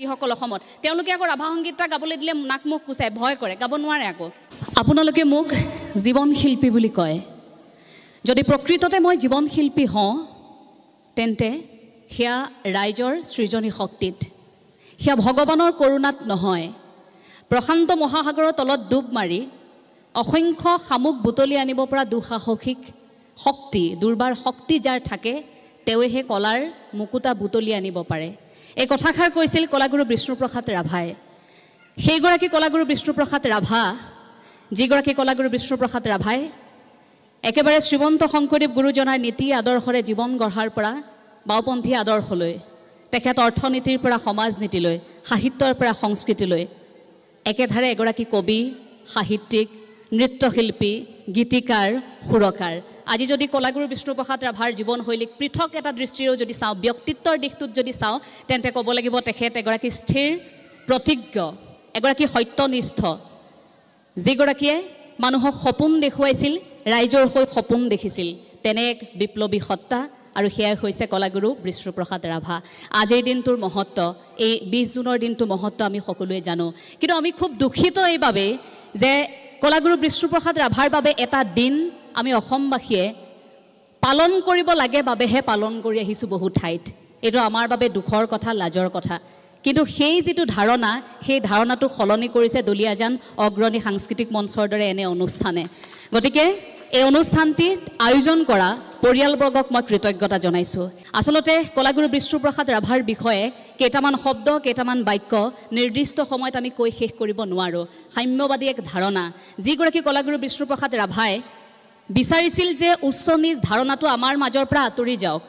যিসকল অসমত তেওঁলোকে আকৌ ৰাভা সংগীতটা গাবলৈ দিলে নাক মুখ কুচাই ভয় কৰে, গাব নোৱাৰে। আকৌ আপোনালোকে মোক জীৱন শিল্পী বুলি কয়, যদি প্ৰকৃততে মই জীৱন শিল্পী হওঁ তেন্তে সেয়া ৰাইজৰ সৃজনী শক্তিত, সেয়া ভগৱানৰ কৰোণাত নহয়। প্ৰশান্ত মহাসাগৰৰ তলত ডুব মাৰি অসংখ্য শামুক বুটলি আনিব পৰা দুঃসাহসিক শক্তি, দুৰ্বাৰ শক্তি যাৰ থাকে তেওঁহে কলাৰ মুকুতা বুটলি আনিব পাৰে। এই কথাষাৰ কৈছিল কলাগুৰু বিষ্ণুপ্ৰসাদ ৰাভাই। সেইগৰাকী কলাগুৰু বিষ্ণুপ্ৰসাদ ৰাভা, যিগৰাকী কলাগুৰু বিষ্ণুপ্ৰসাদ ৰাভাই একেবাৰে শ্ৰীমন্ত শংকৰদেৱ গুৰুজনাৰ নীতি আদৰ্শৰে জীৱন গঢ়াৰ পৰা বাওপন্থী আদৰ্শলৈ, তেখেত অৰ্থনীতিৰ পৰা সমাজ নীতিলৈ, সাহিত্যৰ পৰা সংস্কৃতিলৈ একেধাৰে এগৰাকী কবি, সাহিত্যিক, নৃত্যশিল্পী, গীতিকাৰ, সুৰকাৰ। আজি যদি কলাগুৰু বিষ্ণুপ্ৰসাদ ৰাভাৰ জীৱনশৈলীক পৃথক এটা দৃষ্টিৰেও যদি চাওঁ, ব্যক্তিত্বৰ দিশটোত যদি চাওঁ, তেন্তে ক'ব লাগিব তেখেত এগৰাকী স্থিৰ প্ৰতিজ্ঞ, এগৰাকী সত্যনিষ্ঠ, যিগৰাকীয়ে মানুহক সপোন দেখুৱাইছিল, ৰাইজৰ হৈ সপোন দেখিছিল, তেনে এক বিপ্লৱী সত্তা, আৰু সেয়াই হৈছে কলাগুৰু বিষ্ণুপ্ৰসাদ ৰাভা। আজিৰ দিনটোৰ মহত্ব, এই 20 জুনৰ দিনটোৰ মহত্ব আমি সকলোৱে জানো, কিন্তু আমি খুব দুখিত এইবাবে যে কলাগুৰু বিষ্ণুপ্ৰসাদ ৰাভাৰ বাবে এটা দিন আমি অসমবাসীয়ে পালন কৰিব লাগে বাবেহে পালন কৰি আহিছোঁ বহু ঠাইত। এইটো আমাৰ বাবে দুখৰ কথা, লাজৰ কথা। কিন্তু সেই যিটো ধাৰণা, সেই ধাৰণাটো সলনি কৰিছে দলিয়াজান অগ্ৰণী সাংস্কৃতিক মঞ্চৰ দৰে এনে অনুষ্ঠানে। গতিকে এই অনুষ্ঠানটিত আয়োজন কৰা পৰিয়ালবৰ্গক মই কৃতজ্ঞতা জনাইছোঁ। আচলতে কলাগুৰু বিষ্ণুপ্ৰসাদ ৰাভাৰ বিষয়ে কেইটামান শব্দ, কেইটামান বাক্য নিৰ্দিষ্ট সময়ত আমি কৈ শেষ কৰিব নোৱাৰোঁ। সাম্যবাদী এক ধাৰণা, যিগৰাকী কলাগুৰু বিষ্ণুপ্ৰসাদ ৰাভাই বিচাৰিছিল যে উচ্চ নিজ ধাৰণাটো আমাৰ মাজৰ পৰা আঁতৰি যাওক।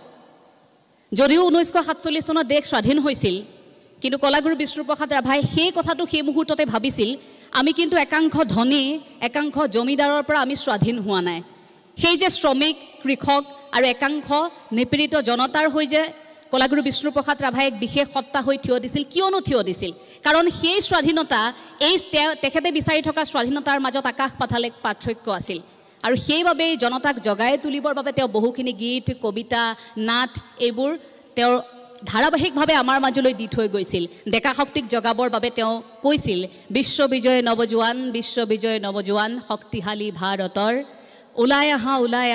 যদিও 1947 চনত দেশ স্বাধীন হৈছিল, কিন্তু কলাগুৰু বিষ্ণুপ্ৰসাদ ৰাভাই সেই কথাটো সেই মুহূৰ্ততে ভাবিছিল, আমি কিন্তু একাংশ ধনী, একাংশ জমিদাৰৰ পৰা আমি স্বাধীন হোৱা নাই। সেই যে শ্ৰমিক, কৃষক আৰু একাংশ নিপীড়িত জনতাৰ হৈ যে কলাগুৰু বিষ্ণুপ্ৰসাদ ৰাভাই এক বিশেষ সত্তা হৈ থিয় দিছিল, কিয়নো থিয় দিছিল? কাৰণ সেই স্বাধীনতা, এই তেখেতে বিচাৰি থকা স্বাধীনতাৰ মাজত আকাশ পাতাল এক পাৰ্থক্য আছিল, আৰু সেইবাবেই জনতাক জগাই তুলিবৰ বাবে তেওঁ বহুখিনি গীত, কবিতা, নাট এইবোৰ তেওঁৰ ধাৰাবাহিকভাৱে আমাৰ মাজলৈ দি থৈ গৈছিল। ডেকা শক্তিক জগাবৰ বাবে তেওঁ কৈছিল, বিশ্ববিজয় নৱজোৱান, বিশ্ববিজয় নৱজোৱান, শক্তিশালী ভাৰতৰ ওলাই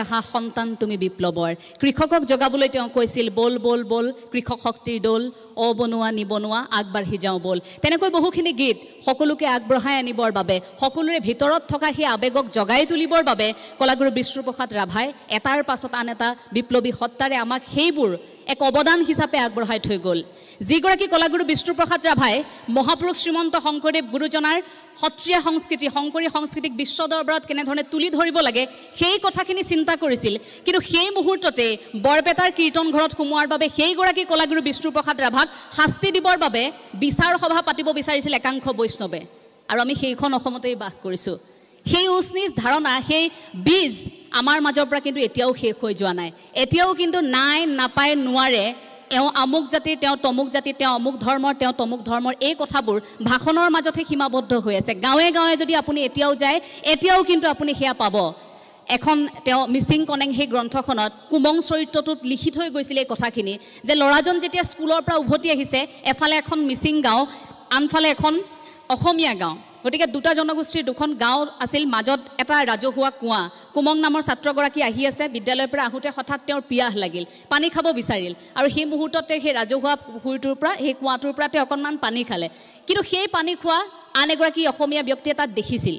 আহা সন্তান তুমি বিপ্লৱৰ। কৃষকক জগাবলৈ তেওঁ কৈছিল, বল বল বল কৃষক শক্তিৰ দল, অবনোৱা নিবনোৱা আগবাঢ়ি যাওঁ বল। তেনেকৈ বহুখিনি গীত সকলোকে আগবঢ়াই আনিবৰ বাবে, সকলোৰে ভিতৰত থকা সেই আৱেগক জগাই তুলিবৰ বাবে কলাগুৰু বিষ্ণুপ্ৰসাদ ৰাভাই এটাৰ পাছত আন এটা বিপ্লৱী সত্তাৰে আমাক সেইবোৰ এক অৱদান হিচাপে আগবঢ়াই থৈ গ'ল। যিগৰাকী কলাগুৰু বিষ্ণুপ্ৰসাদ ৰাভাই মহাপুৰুষ শ্ৰীমন্ত শংকৰদেৱ গুৰুজনাৰ সত্ৰীয়া সংস্কৃতি, শংকৰী সংস্কৃতিক বিশ্ব দৰবাৰত কেনেধৰণে তুলি ধৰিব লাগে সেই কথাখিনি চিন্তা কৰিছিল। কিন্তু সেই মুহূৰ্ততে বৰপেটাৰ কীৰ্তন ঘৰত সোমোৱাৰ বাবে সেইগৰাকী কলাগুৰু বিষ্ণুপ্ৰসাদ ৰাভাক শাস্তি দিবৰ বাবে বিচাৰ সভা পাতিব বিচাৰিছিল একাংশ বৈষ্ণৱে, আৰু আমি সেইখন অসমতেই বাস কৰিছোঁ। সেই উচ নিজ ধাৰণা, সেই বীজ আমাৰ মাজৰ পৰা কিন্তু এতিয়াও শেষ হৈ যোৱা নাই। এতিয়াও কিন্তু নাই, নাপায়, নোৱাৰে, এওঁ আমুক জাতিৰ, তেওঁ তমুক জাতিৰ, তেওঁ অমুক ধৰ্মৰ, তেওঁ তমুক ধৰ্মৰ, এই কথাবোৰ ভাষণৰ মাজতহে সীমাবদ্ধ হৈ আছে। গাঁৱে গাঁৱে যদি আপুনি এতিয়াও যায়, এতিয়াও কিন্তু আপুনি সেয়া পাব। এখন তেওঁ মিচিং কনেং সেই গ্ৰন্থখনত কুমং চৰিত্ৰটোত লিখি থৈ গৈছিল এই কথাখিনি, যে ল'ৰাজন যেতিয়া স্কুলৰ পৰা উভতি আহিছে, এফালে এখন মিচিং গাঁও, আনফালে এখন অসমীয়া গাঁও। গতিকে দুটা জনগোষ্ঠীৰ দুখন গাঁও আছিল, মাজত এটা ৰাজহুৱা কুঁৱা। কুমং নামৰ ছাত্ৰগৰাকী আহি আছে, বিদ্যালয়ৰ পৰা আহোঁতে হঠাৎ তেওঁৰ পিয়াহ লাগিল, পানী খাব বিচাৰিল, আৰু সেই মুহূৰ্ততে সেই ৰাজহুৱা পুখুৰীটোৰ পৰা, সেই কুঁৱাটোৰ পৰা তেওঁ অকণমান পানী খালে। কিন্তু সেই পানী খোৱা আন এগৰাকী অসমীয়া ব্যক্তিয়ে তাত দেখিছিল,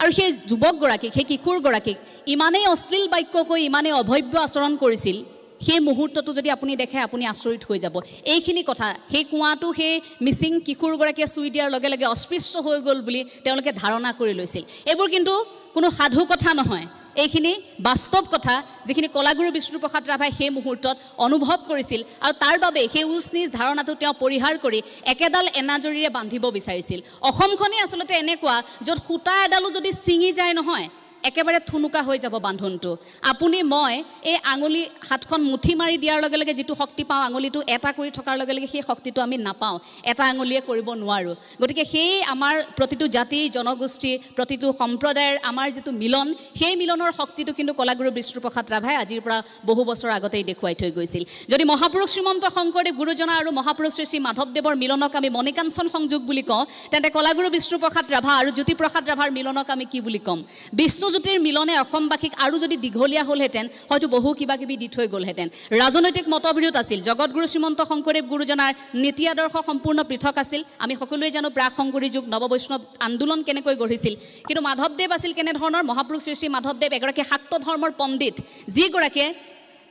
আৰু সেই যুৱকগৰাকীক, সেই কিশোৰগৰাকীক ইমানেই অশ্লীল বাক্য কৈ, ইমানেই অভব্য আচৰণ কৰিছিল, সেই মুহূৰ্তটো যদি আপুনি দেখে আপুনি আচৰিত হৈ যাব। এইখিনি কথা সেই কুঁৱাটো সেই মিচিং কিশোৰগৰাকীয়ে চুই দিয়াৰ লগে লগে অস্পৃশ্য হৈ গ'ল বুলি তেওঁলোকে ধাৰণা কৰি লৈছিল। এইবোৰ কিন্তু কোনো সাধু কথা নহয়, এইখিনি বাস্তৱ কথা, যিখিনি কলাগুৰু বিষ্ণুপ্ৰসাদ ৰাভাই সেই মুহূৰ্তত অনুভৱ কৰিছিল, আৰু তাৰ বাবে সেই উচ নিজ ধাৰণাটো তেওঁ পৰিহাৰ কৰি একেডাল এনাজৰীৰে বান্ধিব বিচাৰিছিল। অসমখনেই আচলতে এনেকুৱা, য'ত সূতা এডালো যদি ছিঙি যায় নহয়, একেবাৰে থুনুকা হৈ যাব বান্ধোনটো আপুনি মই এই আঙুলি হাতখন মুঠি মাৰি দিয়াৰ লগে লগে যিটো শক্তি পাওঁ আঙুলিটো এটা কৰি থকাৰ লগে লগে সেই শক্তিটো আমি নাপাওঁ এটা আঙুলিয়ে কৰিব নোৱাৰোঁ গতিকে সেই আমাৰ প্ৰতিটো জাতি জনগোষ্ঠী প্ৰতিটো সম্প্ৰদায়ৰ আমাৰ যিটো মিলন সেই মিলনৰ শক্তিটো কিন্তু কলাগুৰু বিষ্ণুপ্ৰসাদ ৰাভাই আজিৰ পৰা বহু বছৰ আগতেই দেখুৱাই থৈ গৈছিল যদি মহাপুৰুষ শ্ৰীমন্ত শংকৰদেৱ গুৰুজনা আৰু মহাপুৰুষ শ্ৰী শ্ৰী মাধৱদেৱৰ মিলনক আমি মণিকাঞ্চন সংযোগ বুলি কওঁ তেন্তে কলাগুৰু বিষ্ণুপ্ৰসাদ ৰাভা আৰু জ্যোতিপ্ৰসাদ ৰাভাৰ মিলনক আমি কি বুলি ক'ম বিষ্ণুজ্যোতিৰ মিলনে অসমবাসীক আৰু যদি দীঘলীয়া হ'লহেঁতেন হয়তো বহু কিবা কিবি দি থৈ গ'লহেঁতেন ৰাজনৈতিক মতবিৰোধ আছিল জগতগুৰু শ্ৰীমন্ত শংকৰদেৱ গুৰুজনাৰ নীতি আদৰ্শ সম্পূৰ্ণ পৃথক আছিল আমি সকলোৱে জানো প্ৰাক শংকৰী যুগ নৱবৈষ্ণৱ আন্দোলন কেনেকৈ গঢ়িছিল কিন্তু মাধৱদেৱ আছিল কেনেধৰণৰ মহাপুৰুষ শ্ৰী শ্ৰী মাধৱদেৱ এগৰাকী শাক্ত ধৰ্মৰ পণ্ডিত যিগৰাকীয়ে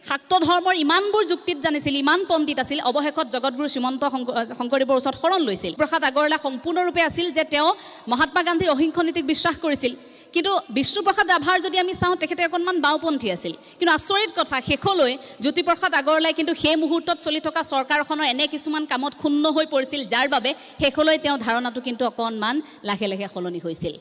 শাক্ত ধৰ্মৰ ইমানবোৰ যুক্তিত জানিছিল ইমান পণ্ডিত আছিল অৱশেষত জগতগুৰু শ্ৰীমন্ত শংকৰদেৱৰ ওচৰত শৰণ লৈছিল প্ৰসাদ আগৰৱালা সম্পূৰ্ণৰূপে আছিল যে তেওঁ মহাত্মা গান্ধীৰ অহিংস নীতিক বিশ্বাস কৰিছিল কিন্তু বিষ্ণুপ্ৰসাদ ৰাভাৰ যদি আমি চাওঁ তেখেতে অকণমান বাওঁপন্থী আছিল কিন্তু আচৰিত কথা শেষলৈ জ্যোতিপ্ৰসাদ আগৰৱালাই কিন্তু সেই মুহূৰ্তত চলি থকা চৰকাৰখনৰ এনে কিছুমান কামত ক্ষুণ্ণ হৈ পৰিছিল যাৰ বাবে শেষলৈ তেওঁ ধাৰণাটো কিন্তু অকণমান লাহে লাহে সলনি হৈছিল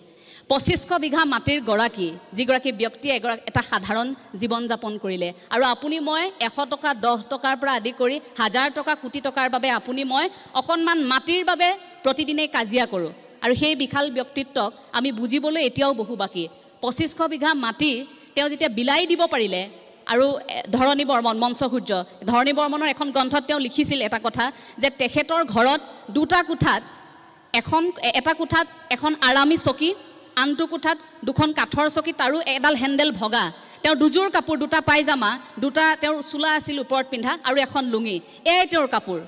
২৫০০ বিঘা মাটিৰ গৰাকী যিগৰাকী ব্যক্তিয়ে এটা সাধাৰণ জীৱন যাপন কৰিলে আৰু আপুনি মই ১০০ টকা ১০ টকাৰ পৰা আদি কৰি ১০০০ টকা কোটি টকাৰ বাবে আপুনি মই অকণমান মাটিৰ বাবে প্ৰতিদিনে কাজিয়া কৰোঁ আৰু সেই বিশাল ব্যক্তিত্বক আমি বুজিবলৈ এতিয়াও বহু বাকী ২৫০০ বিঘা মাটি তেওঁ যেতিয়া বিলাই দিব পাৰিলে আৰু ধৰণী বৰ্মন মঞ্চসূৰ্য ধৰণী বৰ্মনৰ এখন গ্ৰন্থত তেওঁ লিখিছিল এটা কথা যে তেখেতৰ ঘৰত দুটা কোঠাত এটা কোঠাত এখন আৰামী চকী আনটো কোঠাত দুখন কাঠৰ চকী তাৰো এডাল হেণ্ডেল ভগা তেওঁ দুযোৰ কাপোৰ দুটা পাইজামা দুটা তেওঁৰ চোলা আছিল ওপৰত পিন্ধা আৰু এখন লুঙি এয়াই তেওঁৰ কাপোৰ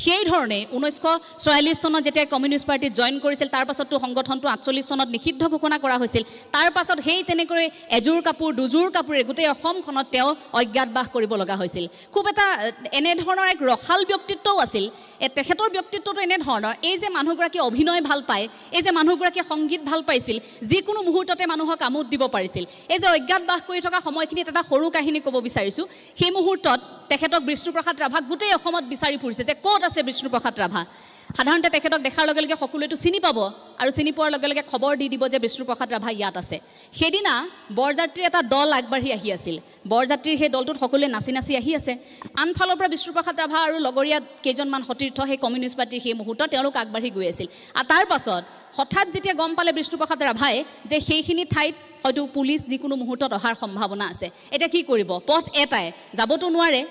সেই ধৰণে ১৯৪৪ চনত যেতিয়া কমিউনিষ্ট পাৰ্টিত জইন কৰিছিল তাৰ পাছততো সংগঠনটো ৪৮ চনত নিষিদ্ধ ঘোষণা কৰা হৈছিল তাৰ পাছত সেই তেনেকৈ এযোৰ কাপোৰ দুযোৰ কাপোৰে গোটেই অসমখনত তেওঁ অজ্ঞাতবাস কৰিব লগা হৈছিল খুব এটা এনেধৰণৰ এক ৰসাল ব্যক্তিত্বও আছিল তেখেতৰ ব্যক্তিত্বটো এনেধৰণৰ এই যে মানুহগৰাকী অভিনয় ভাল পায় এই যে মানুহগৰাকীয়ে সংগীত ভাল পাইছিল যিকোনো মুহূৰ্ততে মানুহক আমোদ দিব পাৰিছিল এই যে অজ্ঞাতবাস কৰি থকা সময়খিনিত এটা সৰু কাহিনী ক'ব বিচাৰিছোঁ সেই মুহূৰ্তত তেখেতক বিষ্ণুপ্ৰসাদ ৰাভাক গোটেই অসমত বিচাৰি ফুৰিছে যে ক'ত আছে বিষ্ণুপ্ৰসাদ ৰাভা সাধাৰণতে তেখেতক দেখাৰ লগে লগে সকলোৱেতো চিনি পাব আৰু চিনি পোৱাৰ লগে লগে খবৰ দি দিব যে বিষ্ণুপ্ৰসাদ ৰাভা ইয়াত আছে সেইদিনা বৰযাত্ৰীৰ এটা দল আগবাঢ়ি আহি আছিল বৰযাত্ৰীৰ সেই দলটোত সকলোৱে নাচি নাচি আহি আছে আনফালৰ পৰা বিষ্ণুপ্ৰসাদ ৰাভা আৰু লগৰীয়া কেইজনমান সতীৰ্থ সেই কমিউনিষ্ট পাৰ্টিৰ সেই মুহূৰ্তত তেওঁলোক আগবাঢ়ি গৈ আছিল আৰু তাৰ পাছত হঠাৎ যেতিয়া গম পালে বিষ্ণুপ্ৰসাদ ৰাভাই যে সেইখিনি ঠাইত হয়তো পুলিচ যিকোনো মুহূৰ্তত অহাৰ সম্ভাৱনা আছে এতিয়া কি কৰিব পথ এটাই যাবতো নোৱাৰে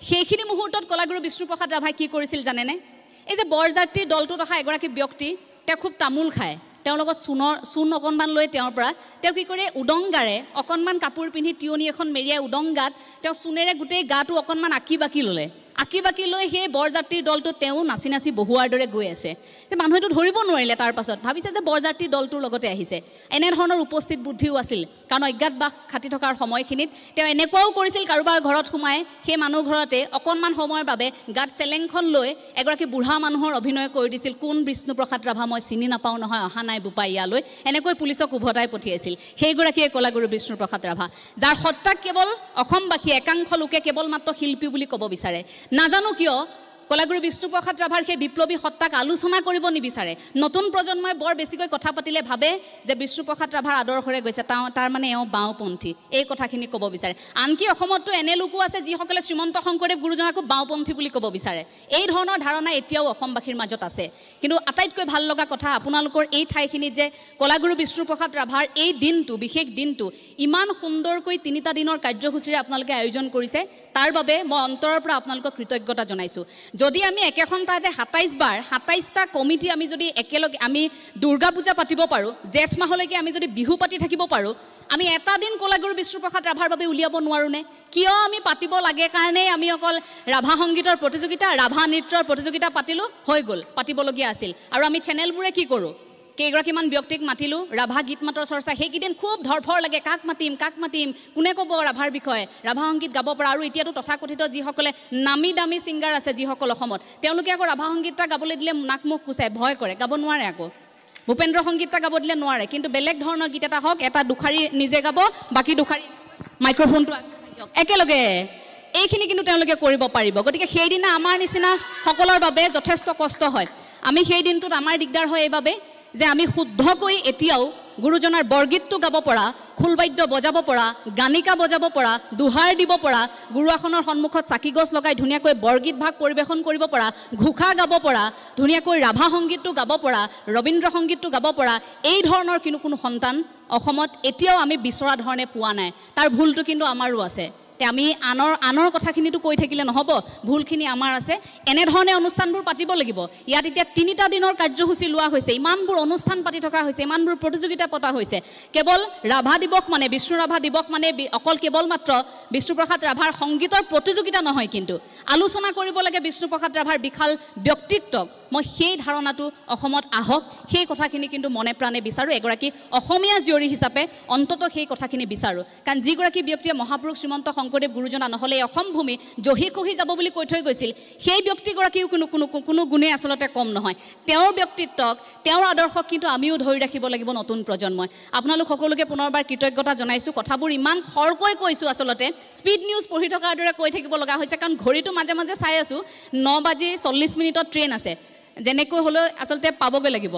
সেইখিনি মুহূৰ্তত কলাগুৰু বিষ্ণুপ্ৰসাদ ৰাভাই কি কৰিছিল জানেনে এই যে বৰযাত্ৰীৰ দলটোত অহা এগৰাকী ব্যক্তি তেওঁ খুব তামোল খায় তেওঁৰ লগত চূণ অকণমান লৈ তেওঁৰ পৰা তেওঁ কি কৰে উদংগাৰে অকণমান কাপোৰ পিন্ধি তিয়নি এখন মেৰিয়াই উদংগাত তেওঁ চূণেৰে গোটেই গাটো অকণমান আঁকি বাকি ল'লে আঁকি বাকি লৈ সেই বৰযাত্ৰীৰ দলটো তেওঁ নাচি নাচি বহুৱাৰ দৰে গৈ আছে মানুহেতো ধৰিব নোৱাৰিলে তাৰ পাছত ভাবিছে যে বৰযাত্ৰীৰ দলটোৰ লগতে আহিছে এনেধৰণৰ উপস্থিত বুদ্ধিও আছিল কাৰণ অজ্ঞাতবাস খাটি থকাৰ সময়খিনিত তেওঁ এনেকুৱাও কৰিছিল কাৰোবাৰ ঘৰত সোমাই সেই মানুহ ঘৰতে অকণমান সময়ৰ বাবে গাত চেলেংখন লৈ এগৰাকী বুঢ়া মানুহৰ অভিনয় কৰি দিছিল কোন বিষ্ণুপ্ৰসাদ ৰাভা মই চিনি নাপাওঁ নহয় অহা নাই বোপাই ইয়ালৈ এনেকৈ পুলিচক উভতাই পঠিয়াইছিল সেইগৰাকীয়ে কলাগুৰু বিষ্ণুপ্ৰসাদ ৰাভা যাৰ সত্তাক কেৱল অসমবাসী একাংশ লোকে কেৱল মাত্ৰ শিল্পী বুলি ক'ব বিচাৰে নাজানো কিয় কলাগুৰু বিষ্ণুপ্ৰসাদ ৰাভাৰ সেই বিপ্লৱী সত্তাক আলোচনা কৰিব নিবিচাৰে নতুন প্ৰজন্মই বৰ বেছিকৈ কথা পাতিলে ভাবে যে বিষ্ণুপ্ৰসাদ ৰাভাৰ আদৰ্শৰে গৈছে তাৰ মানে এওঁ বাওঁপন্থী এই কথাখিনি ক'ব বিচাৰে আনকি অসমততো এনে লোকো আছে যিসকলে শ্ৰীমন্ত শংকৰদেৱ গুৰুজনাকো বাওঁপন্থী বুলি ক'ব বিচাৰে এই ধৰণৰ ধাৰণা এতিয়াও অসমবাসীৰ মাজত আছে কিন্তু আটাইতকৈ ভাল লগা কথা আপোনালোকৰ এই ঠাইখিনিত যে কলাগুৰু বিষ্ণুপ্ৰসাদ ৰাভাৰ এই দিনটো বিশেষ দিনটো ইমান সুন্দৰকৈ ৩টা দিনৰ কাৰ্যসূচীৰে আপোনালোকে আয়োজন কৰিছে তাৰ বাবে মই অন্তৰৰ পৰা আপোনালোকক কৃতজ্ঞতা জনাইছোঁ যদি আমি একেখন ঠাইতে ২৭টা কমিটি আমি যদি একেলগে আমি দুৰ্গা পূজা পাতিব পাৰোঁ জেঠ মাহলৈকে আমি যদি বিহু পাতি থাকিব পাৰোঁ আমি এটা দিন কলাগুৰু বিষ্ণুপ্ৰসাদ ৰাভাৰ বাবে উলিয়াব নোৱাৰোঁনে কিয় আমি পাতিব লাগে কাৰণেই আমি অকল ৰাভা সংগীতৰ প্ৰতিযোগিতা ৰাভা নৃত্যৰ প্ৰতিযোগিতা পাতিলোঁ হৈ গ'ল পাতিবলগীয়া আছিল আৰু আমি চেনেলবোৰে কি কৰোঁ কেইগৰাকীমান ব্যক্তিক মাতিলোঁ ৰাভা গীত মাতৰ চৰ্চা সেইকেইদিন খুব ধৰফৰ লাগে কাক মাতিম কোনে ক'ব ৰাভাৰ বিষয়ে ৰাভা সংগীত গাব পৰা আৰু এতিয়াতো তথাকথিত যিসকলে নামী দামী ছিংগাৰ আছে যিসকল অসমত তেওঁলোকে আকৌ ৰাভা সংগীত এটা গাবলৈ দিলে নাক মুখ কুচাই ভয় কৰে গাব নোৱাৰে আকৌ ভূপেন্দ্ৰ সংগীত এটা গাব দিলে নোৱাৰে কিন্তু বেলেগ ধৰণৰ গীত এটা হওক এটা দুখাৰী নিজে গাব বাকী দুখাৰী মাইক্ৰফোনটো একেলগে এইখিনি কিন্তু তেওঁলোকে কৰিব পাৰিব গতিকে সেইদিনা আমাৰ নিচিনা সকলৰ বাবে যথেষ্ট কষ্ট হয় আমি সেই দিনটোত আমাৰ দিগদাৰ হয় এইবাবে যে আমি শুদ্ধকৈ এতিয়াও গুৰুজনাৰ বৰগীতটো গাব পৰা, খোলবাদ্য বজাব পৰা, গানিকা বজাব পৰা, দুহাৰ দিব পৰা, গুৰু আসনৰ সন্মুখত চাকিগছ লগাই ধুনীয়াকৈ বৰগীত ভাগ পৰিৱেশন কৰিব পৰা, ঘোষা গাব পৰা, ধুনীয়াকৈ ৰাভা সংগীতটো গাব পৰা, ৰবীন্দ্ৰ সংগীতটো গাব পৰা, এই ধৰণৰ কোনো সন্তান অসমত এতিয়াও আমি বিচৰা ধৰণে পোৱা নাই। তাৰ ভুলটো কিন্তু আমাৰো আছে। তে আমি আনৰ কথাখিনিতো কৈ থাকিলে নহ'ব, ভুলখিনি আমাৰ আছে। এনেধৰণে অনুষ্ঠানবোৰ পাতিব লাগিব। ইয়াত এতিয়া 3টা দিনৰ কাৰ্যসূচী লোৱা হৈছে, ইমানবোৰ অনুষ্ঠান পাতি থকা হৈছে, ইমানবোৰ প্ৰতিযোগিতা পতা হৈছে। কেৱল ৰাভা দিৱস মানে, বিষ্ণু ৰাভা দিৱস মানে অকল কেৱল মাত্ৰ বিষ্ণুপ্ৰসাদ ৰাভাৰ সংগীতৰ প্ৰতিযোগিতা নহয়, কিন্তু আলোচনা কৰিব লাগে বিষ্ণুপ্ৰসাদ ৰাভাৰ বিশাল ব্যক্তিত্বক। মই সেই ধাৰণাটো অসমত আহক, সেই কথাখিনি কিন্তু মনে প্ৰাণে বিচাৰোঁ। এগৰাকী অসমীয়া জীয়ৰী হিচাপে অন্ততঃ সেই কথাখিনি বিচাৰোঁ। কাৰণ যিগৰাকী ব্যক্তিয়ে মহাপুৰুষ শ্ৰীমন্ত শংকৰদেৱ গুৰুজনা নহ'লে অসম ভূমি জহি খহি যাব বুলি কৈ থৈ গৈছিল, সেই ব্যক্তিগৰাকীও কোনো গুণে আচলতে কম নহয়। তেওঁৰ ব্যক্তিত্বক, তেওঁৰ আদৰ্শক কিন্তু আমিও ধৰি ৰাখিব লাগিব নতুন প্ৰজন্মই। আপোনালোক সকলোকে পুনৰবাৰ কৃতজ্ঞতা জনাইছোঁ। কথাবোৰ ইমান খৰকৈ কৈছোঁ, আচলতে স্পীড নিউজ পঢ়ি থকাৰ দৰে কৈ থাকিব লগা হৈছে, কাৰণ ঘড়ীটো মাজে মাজে চাই আছোঁ 9:40 ট্ৰেইন আছে, যেনেকৈ হ'লেও আচলতে পাবগৈ লাগিব।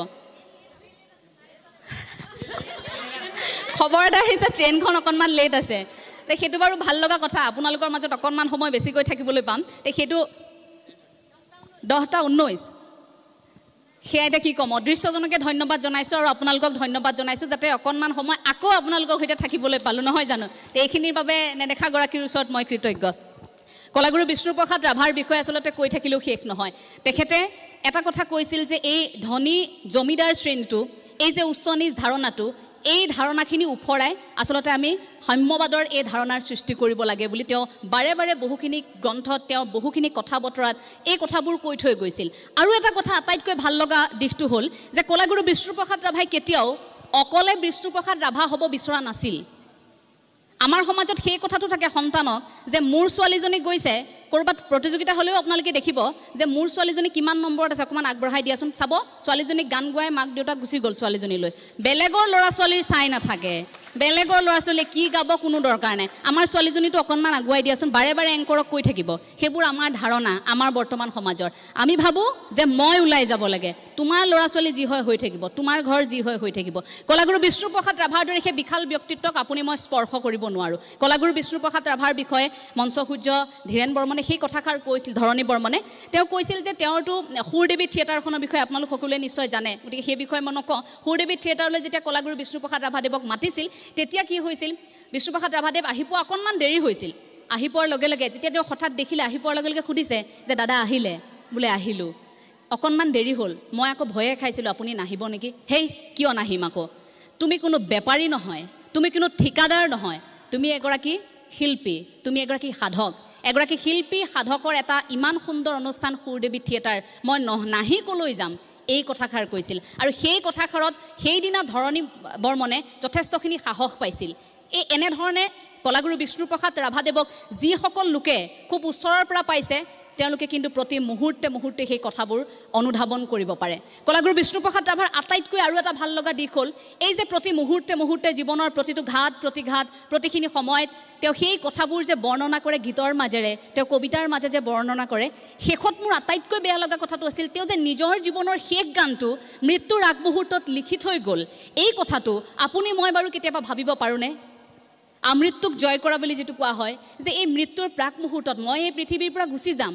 খবৰ এটা আহিছে ট্ৰেইনখন অকণমান লেট আছে। সেইটো বাৰু ভাল লগা কথা, আপোনালোকৰ মাজত অকণমান সময় বেছিকৈ থাকিবলৈ পাম। সেইটো 10:19 সেয়া এতিয়া কি ক'ম, অদৃশ্যজনকে ধন্যবাদ জনাইছোঁ আৰু আপোনালোকক ধন্যবাদ জনাইছোঁ, যাতে অকণমান সময় আকৌ আপোনালোকৰ সৈতে থাকিবলৈ পালোঁ, নহয় জানো? এইখিনিৰ বাবে নেদেখাগৰাকীৰ ওচৰত মই কৃতজ্ঞ। কলাগুৰু বিষ্ণুপ্ৰসাদ ৰাভাৰ বিষয়ে আচলতে কৈ থাকিলেও শেষ নহয়। তেখেতে এটা কথা কৈছিল যে এই ধনী জমিদাৰ শ্ৰেণীটো, এই যে উচ্চ নিজ ধাৰণাটো, এই ধাৰণাখিনি ওফৰাই আচলতে আমি সাম্যবাদৰ এই ধাৰণাৰ সৃষ্টি কৰিব লাগে বুলি তেওঁ বাৰে বাৰে বহুখিনি গ্ৰন্থত, তেওঁ বহুখিনি কথা বতৰাত এই কথাবোৰ কৈ থৈ গৈছিল। আৰু এটা কথা আটাইতকৈ ভাল লগা দিশটো হ'ল যে কলাগুৰু বিষ্ণুপ্ৰসাদ ৰাভাই কেতিয়াও অকলে বিষ্ণুপ্ৰসাদ ৰাভা হ'ব বিচৰা নাছিল। আমাৰ সমাজত সেই কথাটো থাকে সন্তানক, যে মোৰ ছোৱালীজনী গৈছে ক'ৰবাত প্ৰতিযোগিতা হ'লেও আপোনালোকে দেখিব যে মোৰ ছোৱালীজনী কিমান নম্বৰত আছে, অকণমান আগবঢ়াই দিয়াচোন, চাব ছোৱালীজনীক গান গোৱাই মাক দেউতাক গুচি গ'ল ছোৱালীজনীলৈ। বেলেগৰ ল'ৰা ছোৱালীৰ চাই নাথাকে, বেলেগৰ ল'ৰা ছোৱালীয়ে কি গাব কোনো দৰকাৰ নাই, আমাৰ ছোৱালীজনীটো অকণমান আগুৱাই দিয়াচোন, বাৰে বাৰে এংকৰক কৈ থাকিব। সেইবোৰ আমাৰ ধাৰণা, আমাৰ বৰ্তমান সমাজৰ। আমি ভাবোঁ যে মই ওলাই যাব লাগে, তোমাৰ ল'ৰা ছোৱালী যি হয় হৈ থাকিব, তোমাৰ ঘৰ যি হয় হৈ থাকিব। কলাগুৰু বিষ্ণুপ্ৰসাদ ৰাভাৰ দৰে সেই বিশাল ব্যক্তিত্বক আপুনি মই স্পৰ্শ কৰিব নোৱাৰোঁ। কলাগুৰু বিষ্ণুপ্ৰসাদ ৰাভাৰ বিষয়ে মঞ্চসূৰ্য ধীৰেণ বৰ্মনে সেই কথাষাৰ কৈছিল, ধৰণী বৰ্মনে তেওঁ কৈছিল যে তেওঁৰতো সুৰদেৱী থিয়েটাৰখনৰ বিষয়ে আপোনালোক সকলোৱে নিশ্চয় জানে, গতিকে সেই বিষয়ে মই নকওঁ। সুৰদেৱী থিয়েটাৰলৈ যেতিয়া কলাগুৰু বিষ্ণুপ্ৰসাদ ৰাভাদেৱক মাতিছিল, তেতিয়া কি হৈছিল, বিষ্ণুপ্ৰসাদ ৰাভাদেৱ আহি পোৱা অকণমান দেৰি হৈছিল। আহি পোৱাৰ লগে লগে যেতিয়া তেওঁ হঠাৎ দেখিলে, আহি পোৱাৰ লগে লগে সুধিছে যে দাদা আহিলে? বোলে আহিলোঁ, অকণমান দেৰি হ'ল, মই আকৌ ভয়ে খাইছিলোঁ আপুনি নাহিব নেকি। হেই কিয় নাহিম আকৌ, তুমি কোনো বেপাৰী নহয়, তুমি কোনো ঠিকাদাৰ নহয়, তুমি এগৰাকী শিল্পী, তুমি এগৰাকী সাধক। এগৰাকী শিল্পী সাধকৰ এটা ইমান সুন্দৰ অনুষ্ঠান সুৰদেৱী থিয়েটাৰ, মই নাহি ক'লৈ যাম, এই কথাষাৰ কৈছিল। আৰু সেই কথাষাৰত সেইদিনা ধৰণী বৰ্মনে যথেষ্টখিনি সাহস পাইছিল। এনেধৰণে কলাগুৰু বিষ্ণুপ্ৰসাদ ৰাভাদেৱক যিসকল লোকে খুব ওচৰৰ পৰা পাইছে, তেওঁলোকে কিন্তু প্ৰতি মুহূৰ্তে মুহূৰ্তে সেই কথাবোৰ অনুধাৱন কৰিব পাৰে। কলাগুৰু বিষ্ণুপ্ৰসাদ ৰাভাৰ আটাইতকৈ আৰু এটা ভাল লগা দিশ হ'ল এই যে প্ৰতি মুহূৰ্তে মুহূৰ্তে জীৱনৰ প্ৰতিটো ঘাত প্ৰতিঘাত, প্ৰতিখিনি সময়ত তেওঁ সেই কথাবোৰ যে বৰ্ণনা কৰে গীতৰ মাজেৰে, তেওঁ কবিতাৰ মাজে যে বৰ্ণনা কৰে, শেষত মোৰ আটাইতকৈ বেয়া লগা কথাটো আছিল তেওঁ যে নিজৰ জীৱনৰ শেষ গানটো মৃত্যুৰ আগমুহূৰ্তত লিখি থৈ গ'ল। এই কথাটো আপুনি মই বাৰু কেতিয়াবা ভাবিব পাৰোঁনে? আমৃত্যুক জয় কৰা বুলি যিটো কোৱা হয়, যে এই মৃত্যুৰ প্ৰাক মুহূৰ্তত মই এই পৃথিৱীৰ পৰা গুচি যাম,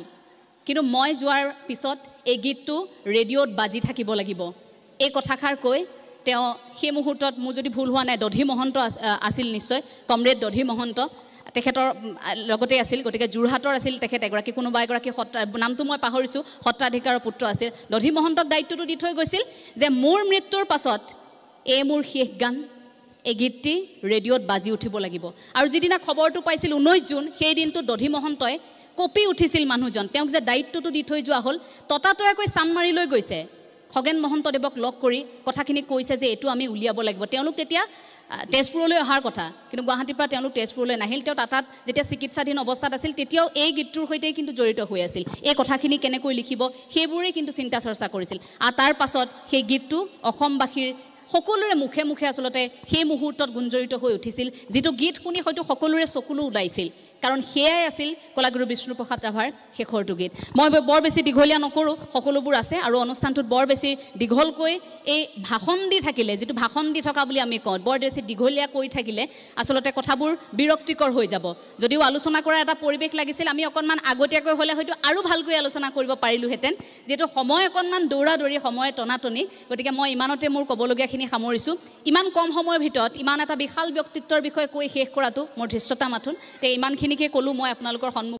কিন্তু মই যোৱাৰ পিছত এই গীতটো ৰেডিঅ'ত বাজি থাকিব লাগিব। এই কথাষাৰ কৈ তেওঁ সেই মুহূৰ্তত, মোৰ যদি ভুল হোৱা নাই, দধি মহন্ত আছিল নিশ্চয়, কমৰেড দধি মহন্ত তেখেতৰ লগতে আছিল, গতিকে যোৰহাটৰ আছিল তেখেত, এগৰাকী কোনোবা এগৰাকী নামটো মই পাহৰিছোঁ, সত্ৰাধিকাৰৰ পুত্ৰ আছিল। দধি মহন্তক দায়িত্বটো দি থৈ গৈছিল যে মোৰ মৃত্যুৰ পাছত এই মোৰ শেষ গান, এই গীতটি ৰেডিঅ'ত বাজি উঠিব লাগিব। আৰু যিদিনা খবৰটো পাইছিল 19 জুন, সেই দিনটো দধি মহন্তই কঁপি উঠিছিল মানুহজন। তেওঁক যে দায়িত্বটো দি থৈ যোৱা হ'ল, ততাতৈয়াকৈ চানমাৰিলৈ গৈছে, খগেন মহন্তদেৱক লগ কৰি কথাখিনি কৈছে যে এইটো আমি উলিয়াব লাগিব। তেওঁলোক তেতিয়া তেজপুৰলৈ অহাৰ কথা, কিন্তু গুৱাহাটীৰ পৰা তেওঁলোক তেজপুৰলৈ নাহিল। তেওঁ তাত যেতিয়া চিকিৎসাধীন অৱস্থাত আছিল, তেতিয়াও এই গীতটোৰ সৈতেই কিন্তু জড়িত হৈ আছিল। এই কথাখিনি কেনেকৈ লিখিব সেইবোৰেই কিন্তু চিন্তা চৰ্চা কৰিছিল। আৰু তাৰ পাছত সেই গীতটো অসমবাসীৰ সকলোৰে মুখে মুখে আচলতে সেই মুহূৰ্তত গুঞ্জৰিত হৈ উঠিছিল, যিটো গীত শুনি হয়তো সকলোৰে চকুলো ওলাইছিল। কাৰণ সেয়াই আছিল কলাগুৰু বিষ্ণুপ্ৰসাদ ৰাভাৰ শেষৰটো গীত মই বৰ বেছি দীঘলীয়া নকৰোঁ সকলোবোৰ আছে আৰু অনুষ্ঠানটোত বৰ বেছি দীঘলকৈ এই ভাষণ দি থাকিলে যিটো ভাষণ দি থকা বুলি আমি কওঁ বৰ বেছি দীঘলীয়া কৈ থাকিলে আচলতে কথাবোৰ বিৰক্তিকৰ হৈ যাব যদিও আলোচনা কৰা এটা পৰিৱেশ লাগিছিল আমি অকণমান আগতীয়াকৈ হ'লে হয়তো আৰু ভালকৈ আলোচনা কৰিব পাৰিলোহেঁতেন যিহেতু সময় অকণমান দৌৰা দৌৰি সময় টনাটনি গতিকে মই ইমানতে মোৰ ক'বলগীয়াখিনি সামৰিছোঁ ইমান কম সময়ৰ ভিতৰত ইমান এটা বিশাল ব্যক্তিত্বৰ বিষয়ে কৈ শেষ কৰাটো মোৰ ধৃষ্টতা মাথোন তে ইমানখিনিকে ক'লোঁ মই আপোনালোকৰ সন্মুখত